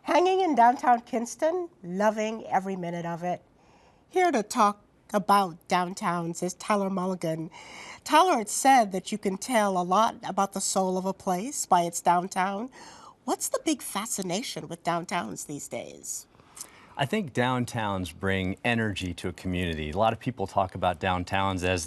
Hanging in downtown Kinston, loving every minute of it. Here to talk about downtowns is Tyler Mulligan. Tyler, it's said that you can tell a lot about the soul of a place by its downtown. What's the big fascination with downtowns these days? I think downtowns bring energy to a community. A lot of people talk about downtowns as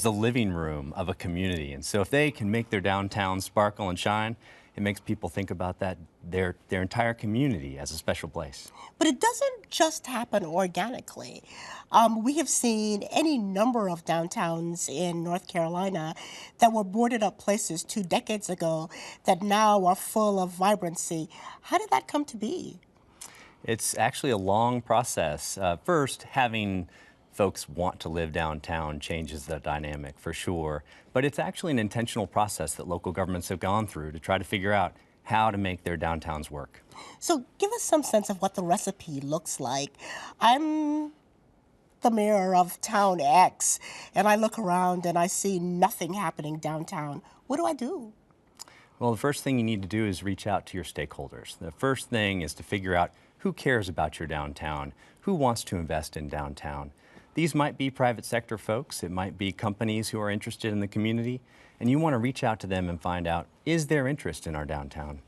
the living room of a community. And so if they can make their downtown sparkle and shine, it makes people think about their entire community as a special place. But it doesn't just happen organically. We have seen any number of downtowns in North Carolina that were boarded up places 2 decades ago that now are full of vibrancy. How did that come to be? It's actually a long process. First, having folks want to live downtown changes the dynamic for sure, but it's actually an intentional process that local governments have gone through to try to figure out how to make their downtowns work. So give us some sense of what the recipe looks like. I'm the mayor of town X, and I look around and I see nothing happening downtown. What do I do? Well, the first thing you need to do is reach out to your stakeholders. The first thing is to figure out who cares about your downtown, who wants to invest in downtown. These might be private sector folks, it might be companies who are interested in the community, and you want to reach out to them and find out, is there interest in our downtown?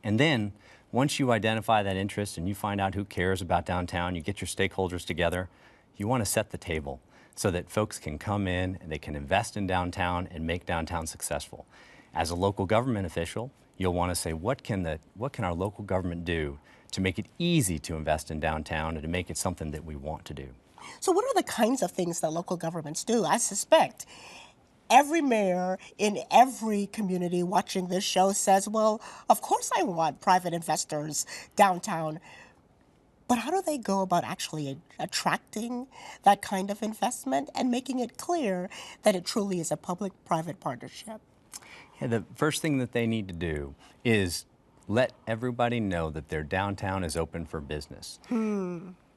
And then, once you identify that interest and you find out who cares about downtown, you get your stakeholders together, you want to set the table so that folks can come in and they can invest in downtown and make downtown successful. As a local government official, you'll want to say, what can our local government do to make it easy to invest in downtown and to make it something that we want to do? So what are the kinds of things that local governments do? I suspect every mayor in every community watching this show says, well, of course I want private investors downtown. But how do they go about actually attracting that kind of investment and making it clear that it truly is a public-private partnership? Yeah, the first thing that they need to do is let everybody know that their downtown is open for business.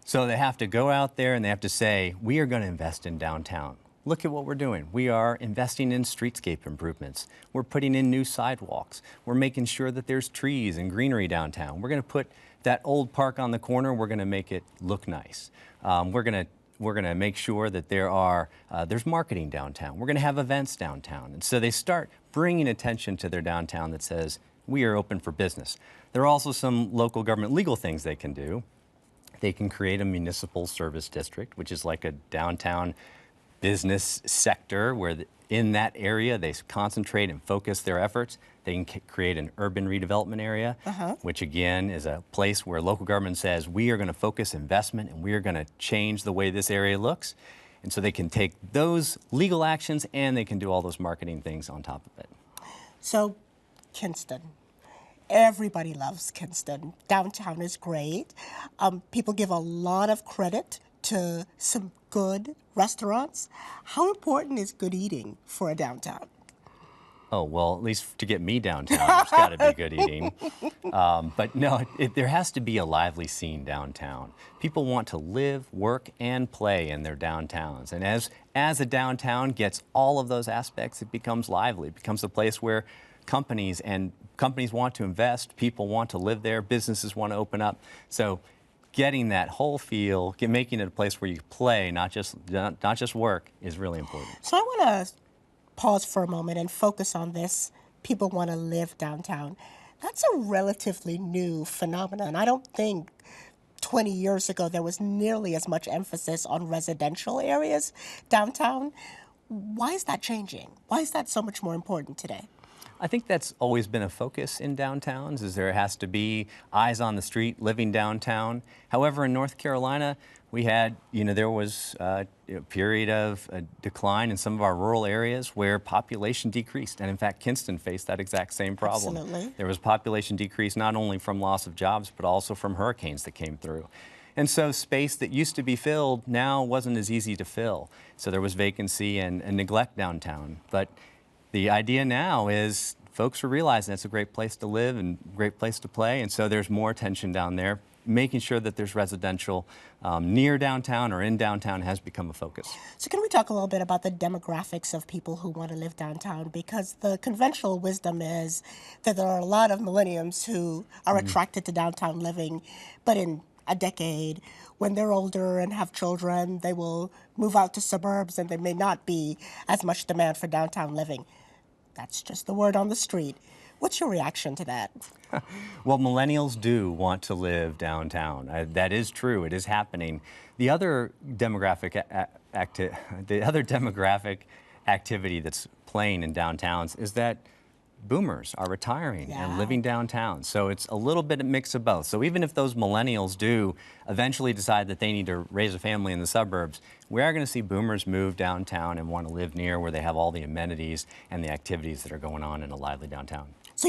So they have to go out there and they have to say, we are going to invest in downtown. Look at what we're doing. We are investing in streetscape improvements. We're putting in new sidewalks. We're making sure that there's trees and greenery downtown. We're going to put that old park on the corner, we're going to make it look nice. We're going to make sure that there's marketing downtown. We're going to have events downtown. And so they start bringing attention to their downtown that says, we are open for business. There are also some local government legal things they can do. They can create a municipal service district, which is like a downtown business sector where in that area they concentrate and focus their efforts. They can create an urban redevelopment area, which again is a place where local government says, we are going to focus investment and we are going to change the way this area looks. And so they can take those legal actions and they can do all those marketing things on top of it. So, Kinston. Everybody loves Kinston. Downtown is great. People give a lot of credit to some good restaurants. How important is good eating for a downtown? Oh, well, at least to get me downtown, there's got to be good eating. But no, there has to be a lively scene downtown. People want to live, work, and play in their downtowns. And as a downtown gets all of those aspects, it becomes lively. It becomes a place where companies want to invest, people want to live there, businesses want to open up. So getting that whole feel, making it a place where you play, not just work, is really important. So I want to pause for a moment and focus on this. People want to live downtown. That's a relatively new phenomenon. I don't think 20 years ago there was nearly as much emphasis on residential areas downtown. Why is that changing? Why is that so much more important today? I think that's always been a focus in downtowns, is there has to be eyes on the street living downtown. However, in North Carolina, we had, there was a period of a decline in some of our rural areas where population decreased. And in fact, Kinston faced that exact same problem. Absolutely. There was population decrease not only from loss of jobs, but also from hurricanes that came through. And so space that used to be filled now wasn't as easy to fill. So there was vacancy and neglect downtown. But the idea now is folks are realizing it's a great place to live and a great place to play, and so there's more attention down there. making sure that there's residential near downtown or in downtown has become a focus. So can we talk a little bit about the demographics of people who want to live downtown? Because the conventional wisdom is that there are a lot of millennials who are attracted to downtown living, but in a decade, when they're older and have children, they will move out to suburbs and there may not be as much demand for downtown living. That's just the word on the street. What's your reaction to that? Well, millennials do want to live downtown. That is true. It is happening. The other demographic activity that's playing in downtowns is that boomers are retiring and living downtown. So it's a little bit of mix of both. So even if those millennials do eventually decide that they need to raise a family in the suburbs, we are going to see boomers move downtown and want to live near where they have all the amenities and the activities that are going on in a lively downtown. So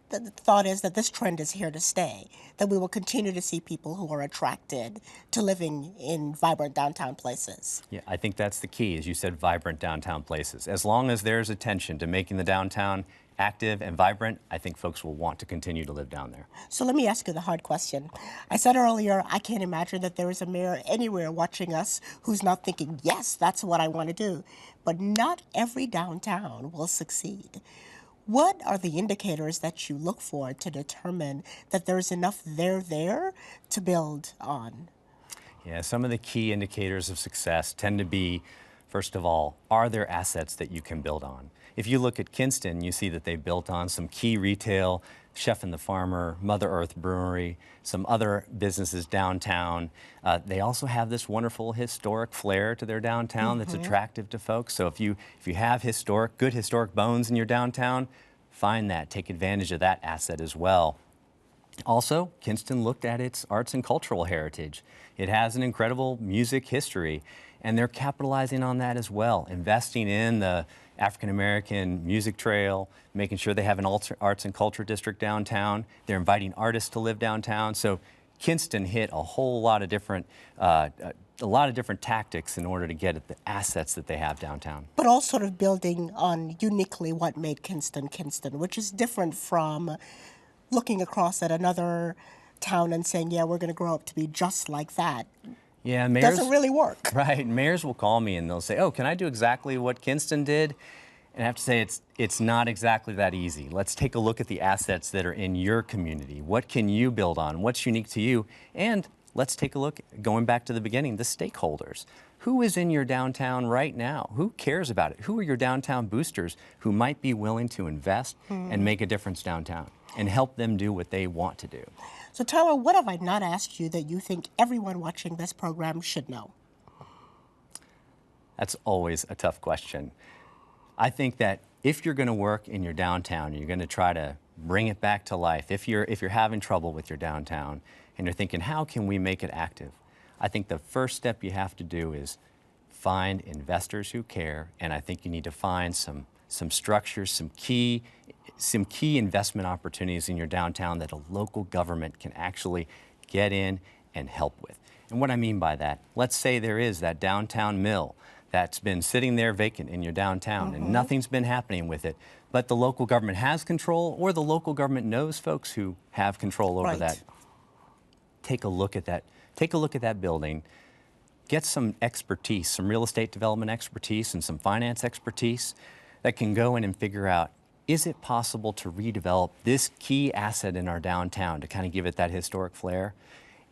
the thought is that this trend is here to stay, that we will continue to see people who are attracted to living in vibrant downtown places. Yeah, I think that's the key, as you said, vibrant downtown places. As long as there's attention to making the downtown active and vibrant, I think folks will want to continue to live down there. So let me ask you the hard question. I said earlier, I can't imagine that there is a mayor anywhere watching us who's not thinking, yes, that's what I want to do. But not every downtown will succeed. What are the indicators that you look for to determine that there's enough there to build on? Yeah, some of the key indicators of success tend to be, first of all, are there assets that you can build on? If you look at Kinston, you see that they built on some key retail, Chef and the Farmer, Mother Earth Brewery, some other businesses downtown. They also have this wonderful historic flair to their downtown that's attractive to folks. So if you have good historic bones in your downtown, find that, take advantage of that asset as well. Also, Kinston looked at its arts and cultural heritage. It has an incredible music history, and they're capitalizing on that as well, investing in the African American music trail, making sure they have an arts and culture district downtown. They're inviting artists to live downtown. So Kinston hit a whole lot of different tactics in order to get at the assets that they have downtown. But all sort of building on uniquely what made Kinston Kinston, which is different from looking across at another town and saying, yeah, we're going to grow up to be just like that. Yeah, mayors doesn't really work. Right, mayors will call me and they'll say, oh, can I do exactly what Kinston did? And I have to say it's not exactly that easy. Let's take a look at the assets that are in your community. What can you build on? What's unique to you? And let's take a look, going back to the beginning, the stakeholders. Who is in your downtown right now? Who cares about it? Who are your downtown boosters who might be willing to invest and make a difference downtown and help them do what they want to do? So Tyler, what have I not asked you that you think everyone watching this program should know? That's always a tough question. I think that if you're going to work in your downtown, you're going to try to bring it back to life. If you're having trouble with your downtown and you're thinking, how can we make it active? I think the first step you have to do is find investors who care, and I think you need to find some structures, some key investment opportunities in your downtown that a local government can actually get in and help with. And what I mean by that, let's say there is that downtown mill that's been sitting there vacant in your downtown and nothing's been happening with it, but the local government has control or the local government knows folks who have control over that. Take a look at that. Take a look at that building. Get some expertise, some real estate development expertise and some finance expertise that can go in and figure out, is it possible to redevelop this key asset in our downtown to kind of give it that historic flair?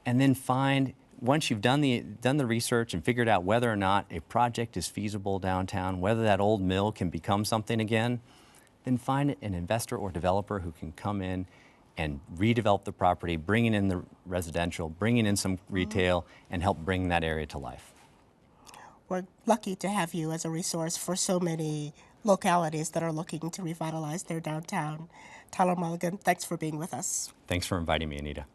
And then find, once you've done the research and figured out whether or not a project is feasible downtown, whether that old mill can become something again, then find an investor or developer who can come in and redevelop the property, bringing in the residential, bringing in some retail, and help bring that area to life. We're lucky to have you as a resource for so many localities that are looking to revitalize their downtown. Tyler Mulligan, thanks for being with us. Thanks for inviting me, Anita.